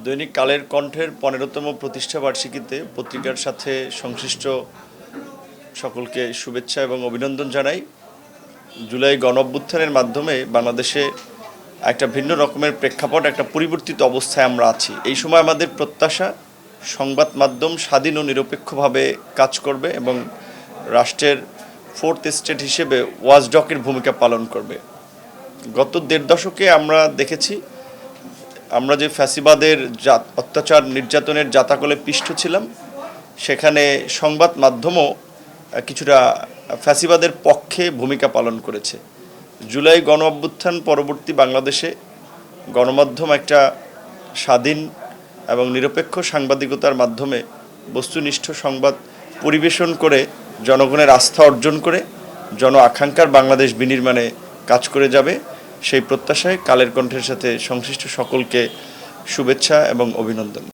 দৈনিক কালের কণ্ঠের ১৫তম প্রতিষ্ঠাবার্ষিকীতে পত্রিকার সাথে সংশ্লিষ্ট সকলকে শুভেচ্ছা এবং অভিনন্দন জানাই। জুলাই গণঅভ্যুত্থানের মাধ্যমে বাংলাদেশে একটা ভিন্ন রকমের প্রেক্ষাপট, একটা পরিবর্তিত অবস্থায় আমরা আছি। এই সময় আমাদের প্রত্যাশা সংবাদ মাধ্যম স্বাধীন ও নিরপেক্ষভাবে কাজ করবে এবং রাষ্ট্রের ফোর্থ স্টেট হিসেবে ওয়াচডগের ভূমিকা পালন করবে। গত ১.৫ দশকে আমরা দেখেছি আমরা যে ফ্যাসিবাদের অত্যাচার নির্যাতনের জাতাকলে পিষ্ট ছিলাম, সেখানে সংবাদ মাধ্যমও কিছুটা ফ্যাসিবাদের পক্ষে ভূমিকা পালন করেছে। জুলাই গণ অভ্যুত্থান পরবর্তী বাংলাদেশে গণমাধ্যম একটা স্বাধীন এবং নিরপেক্ষ সাংবাদিকতার মাধ্যমে বস্তুনিষ্ঠ সংবাদ পরিবেশন করে জনগণের আস্থা অর্জন করে জন আকাঙ্ক্ষার বাংলাদেশ বিনির্মাণে কাজ করে যাবে। সেই প্রত্যাশায় কালের কণ্ঠের সাথে সংশ্লিষ্ট সকলকে শুভেচ্ছা এবং অভিনন্দন।